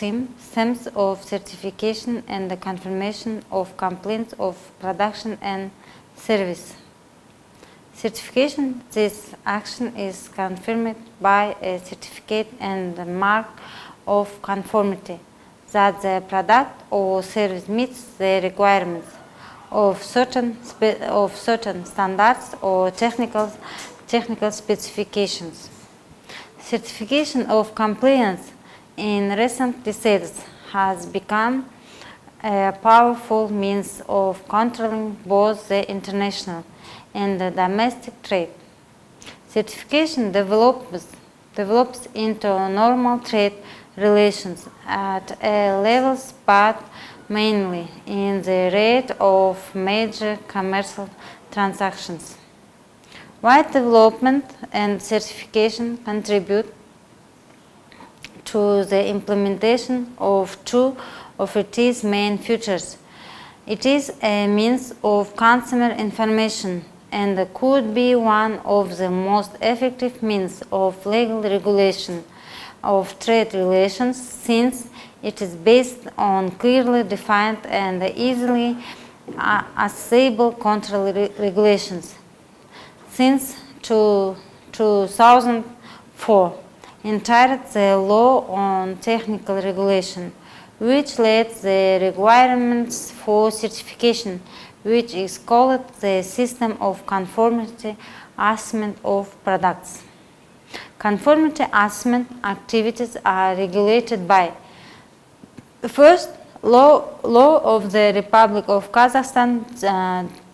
schemes of certification and the confirmation of compliance of production and service. Certification, this action is confirmed by a certificate and the mark of conformity that the product or service meets the requirements of certain standards or technical specifications. Certification of compliance in recent decades has become a powerful means of controlling both the international and the domestic trade. Certification develops into normal trade relations at a level but mainly in the rate of major commercial transactions. While development and certification contribute to the implementation of two of its main features, it is a means of consumer information and could be one of the most effective means of legal regulation of trade relations, since it is based on clearly defined and easily accessible control regulations. Since 2004, entitled the Law on Technical Regulation, which laid the requirements for certification, which is called the System of Conformity Assessment of Products. Conformity assessment activities are regulated by: first, law of the Republic of Kazakhstan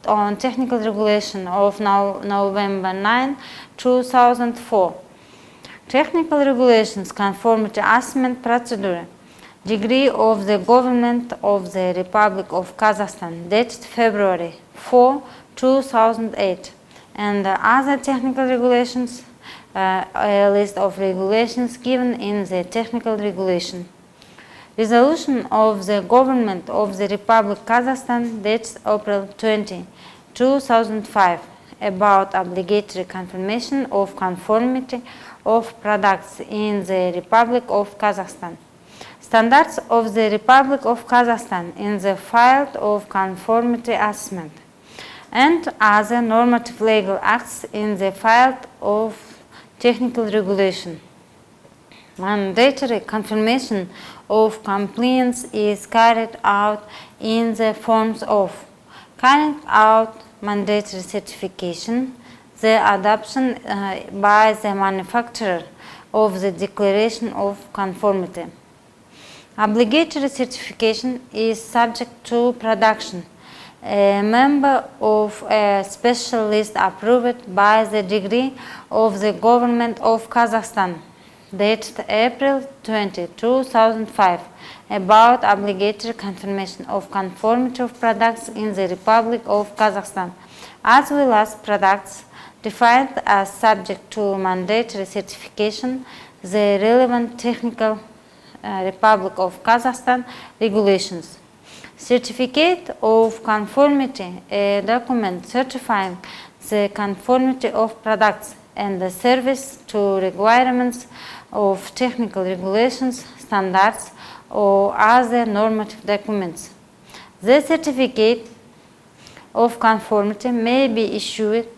on technical regulation of November 9, 2004. Technical regulations conformity assessment procedure. Degree of the Government of the Republic of Kazakhstan, dated February 4, 2008, and other technical regulations, a list of regulations given in the technical regulation. Resolution of the Government of the Republic of Kazakhstan, dated April 20, 2005, about obligatory confirmation of conformity of products in the Republic of Kazakhstan. Standards of the Republic of Kazakhstan in the field of conformity assessment, and other normative legal acts in the field of technical regulation. Mandatory confirmation of compliance is carried out in the forms of carrying out mandatory certification, the adoption by the manufacturer of the declaration of conformity. Obligatory certification is subject to production. A member of a special list approved by the decree of the Government of Kazakhstan, dated April 20, 2005, about obligatory confirmation of conformity of products in the Republic of Kazakhstan, as well as products defined as subject to mandatory certification, the relevant technical Republic of Kazakhstan regulations. Certificate of conformity, a document certifying the conformity of products and the service to requirements of technical regulations, standards, or other normative documents. The certificate of conformity may be issued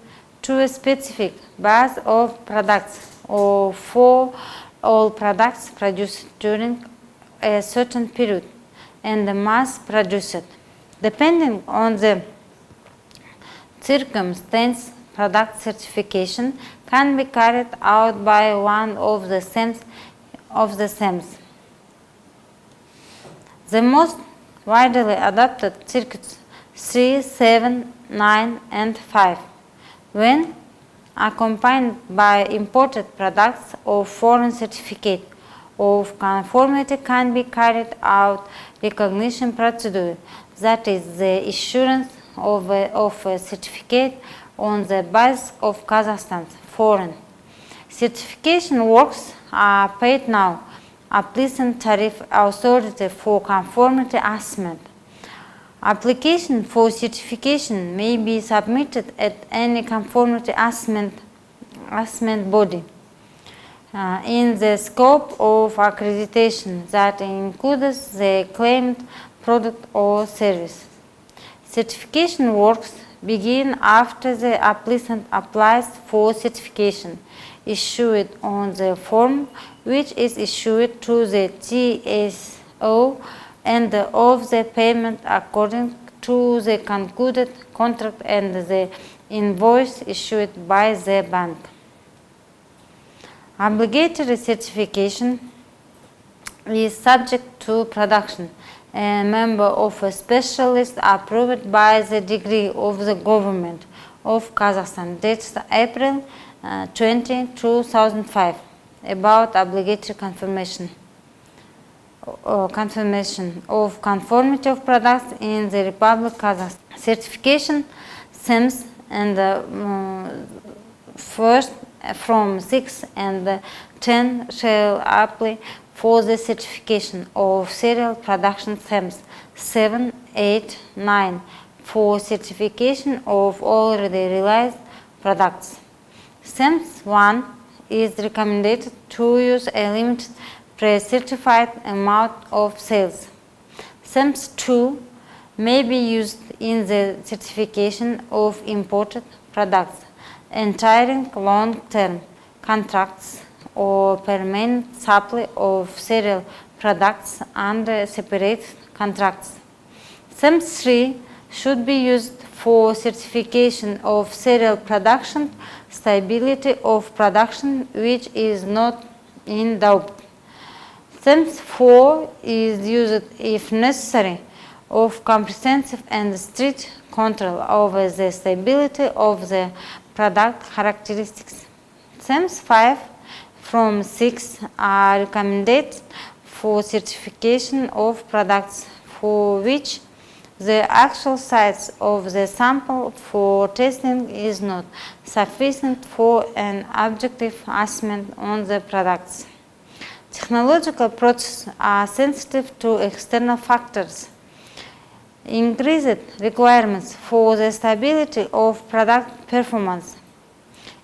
to a specific batch of products or for all products produced during a certain period and mass produced. Depending on the circumstance, product certification can be carried out by one of the SEMs. The most widely adopted circuits 3, 7, 9, and 5, when accompanied by imported products or foreign certificate of conformity, can be carried out recognition procedure, that is the issuance of a certificate on the basis of Kazakhstan's foreign certification works are paid now. Applicant Tariff Authority for Conformity Assessment. Application for certification may be submitted at any conformity assessment body. in the scope of accreditation that includes the claimed product or service. Certification works begin after the applicant applies for certification issued on the form which is issued to the TSO and of the payment according to the concluded contract and the invoice issued by the bank. Obligatory certification is subject to production. A member of a specialist approved by the decree of the government of Kazakhstan dated April 20, 2005 about obligatory confirmation of conformity of products in the Republic of Kazakhstan. Certification schemes and first from 6 and 10 shall apply for the certification of serial production schemes. 7, 8, 9 for certification of already realized products. Schemes 1 is recommended to use a limited pre-certified amount of sales. Schemes 2 may be used in the certification of imported products entering long-term contracts or permanent supply of cereal products under separate contracts. Schemes 3 should be used for certification of cereal production, stability of production which is not in doubt. Schemes 4 is used if necessary of comprehensive and strict control over the stability of the product characteristics. Schemes 5 from 6 are recommended for certification of products for which the actual size of the sample for testing is not sufficient for an objective assessment on the products. Technological processes are sensitive to external factors. Increased requirements for the stability of product performance,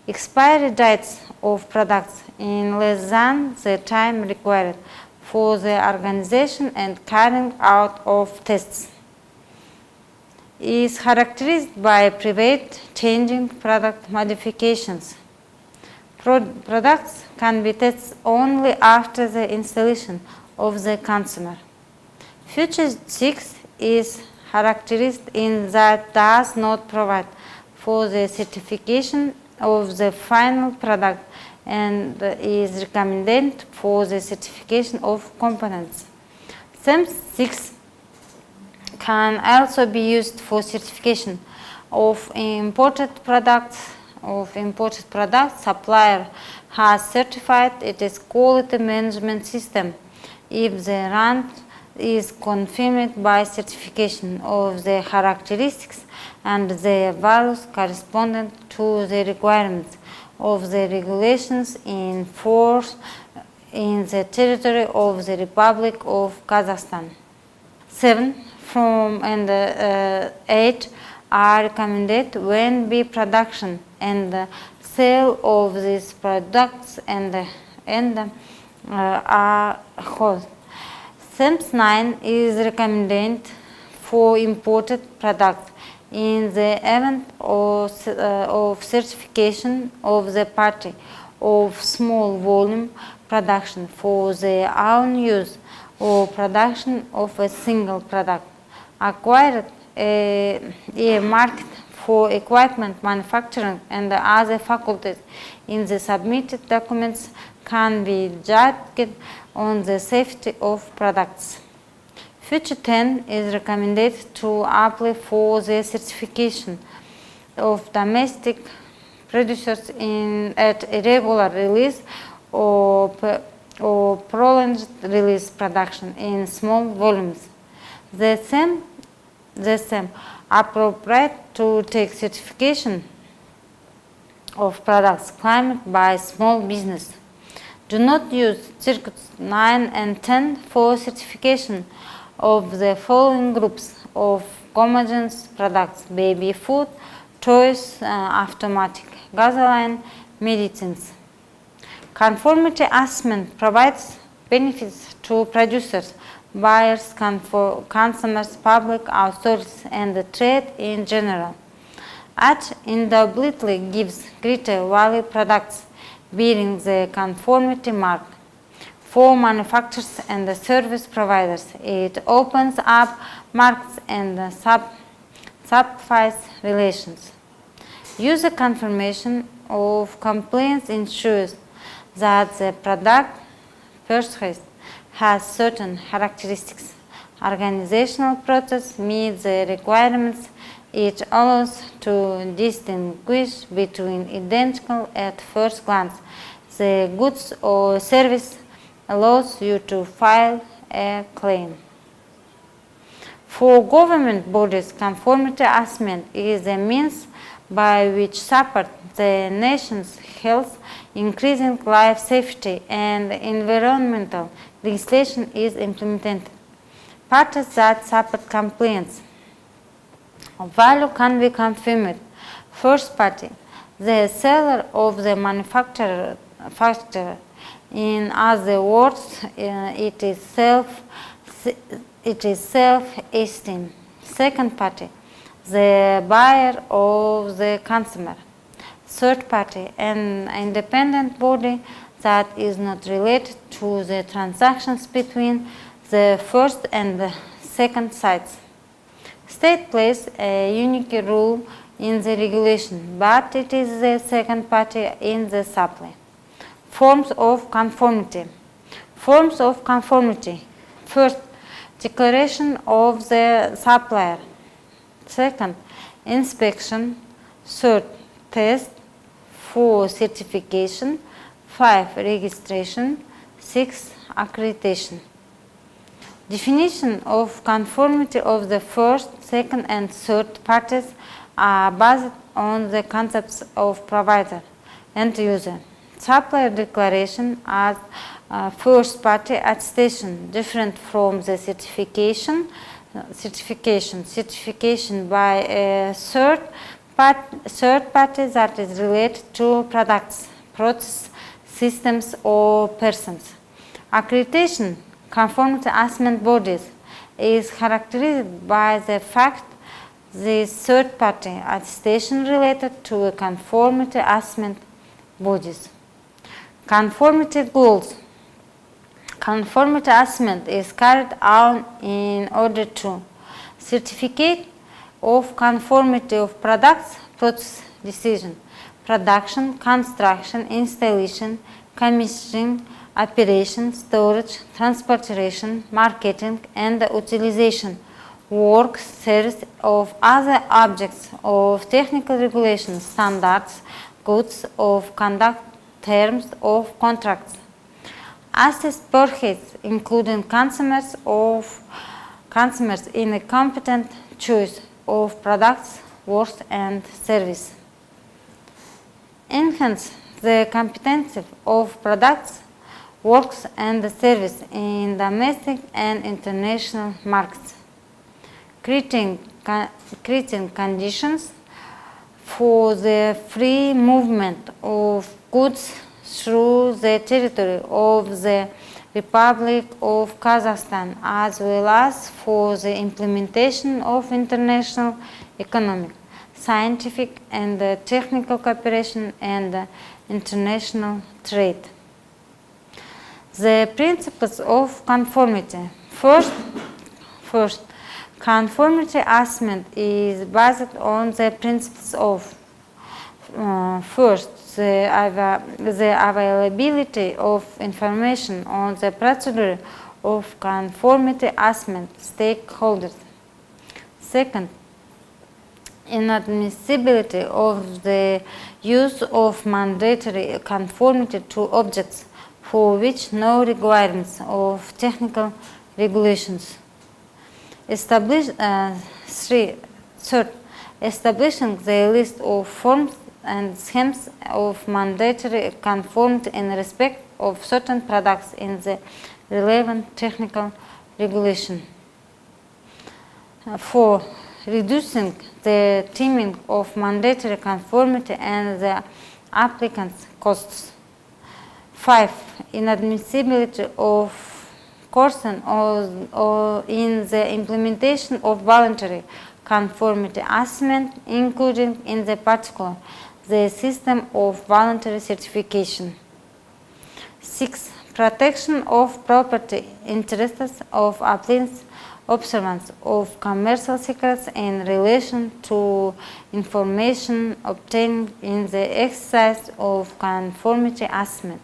expiry dates of products in less than the time required for the organization and carrying out of tests, is characterized by private changing product modifications. Products can be tested only after the installation of the consumer. Feature 6 is characterized in that does not provide for the certification of the final product and is recommended for the certification of components. Schemes 6 can also be used for certification of imported products. Supplier has certified its quality management system if the run is confirmed by certification of the characteristics and the values corresponding to the requirements of the regulations in force in the territory of the Republic of Kazakhstan. 7 from and 8 are recommended when be production and sale of these products and are held. Schemes 9 is recommended for imported products in the event of certification of the party of small volume production for their own use or production of a single product. Acquired a market for equipment manufacturing and other faculties in the submitted documents can be judged on the safety of products. Feature 10 is recommended to apply for the certification of domestic producers at irregular release or prolonged release production in small volumes. The same appropriate to take certification of products claimed by small business. Do not use circuits 9 and 10 for certification of the following groups of homogeneous products: baby food, toys, automatic, gasoline, medicines. Conformity assessment provides benefits to producers, buyers, consumers, public authorities, and the trade in general. It undoubtedly gives greater value products bearing the conformity mark. For manufacturers and the service providers, it opens up markets and simplifies relations. User confirmation of compliance ensures that the product purchased has certain characteristics. Organizational process meets the requirements. It allows to distinguish between identical at first glance the goods or service, allows you to file a claim. For government bodies, conformity assessment is a means by which support the nation's health, increasing life safety, and environmental legislation is implemented. Parties that support compliance. Value can be confirmed. First party, the seller of the manufacturer. In other words, it is self-esteem. Second party, the buyer of the consumer. Third party, an independent body that is not related to the transactions between the first and the second sides. State plays a unique role in the regulation, but it is the second party in the supply. Forms of conformity. Forms of conformity. First, declaration of the supplier. Second, inspection. Third, test. 4, certification. 5, registration. 6, accreditation. Definition of conformity of the first, second, and third parties are based on the concepts of provider and user. Supplier declaration as first party attestation, different from the certification by a third party that is related to products, process, systems, or persons. Accreditation, conformity assessment bodies, is characterized by the fact the third party attestation related to a conformity assessment bodies. Conformity goals. Conformity assessment is carried out in order to certificate of conformity of products, process, decision, production, construction, installation, commissioning, operation, storage, transportation, marketing, and utilization, work, service of other objects of technical regulation, standards, codes of conduct, terms of contracts. Assessed per head, including consumers in a competent choice of products, works, and service. Enhance the competency of products, works, and service in domestic and international markets. Creating conditions for the free movement of goods through the territory of the Republic of Kazakhstan, as well as for the implementation of international economic, scientific, and technical cooperation and international trade. The principles of conformity. First, conformity assessment is based on the principles of first, the availability of information on the procedure of conformity assessment stakeholders. Second, inadmissibility of the use of mandatory conformity to objects for which no requirements of technical regulations. Third, establishing the list of forms and schemes of mandatory conformity in respect of certain products in the relevant technical regulation. 4. Reducing the timing of mandatory conformity and the applicant's costs. 5. Inadmissibility of coercion or in the implementation of voluntary conformity assessment, including in the particular the system of voluntary certification. 6. Protection of property interests of applicants, observance of commercial secrets in relation to information obtained in the exercise of conformity assessment.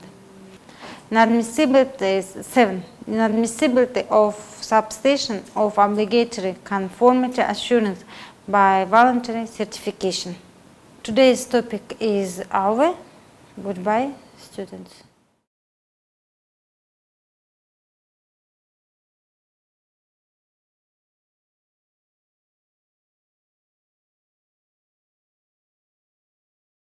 Inadmissibility 7. Inadmissibility of substitution of obligatory conformity assurance by voluntary certification. Today's topic is over. Goodbye, students.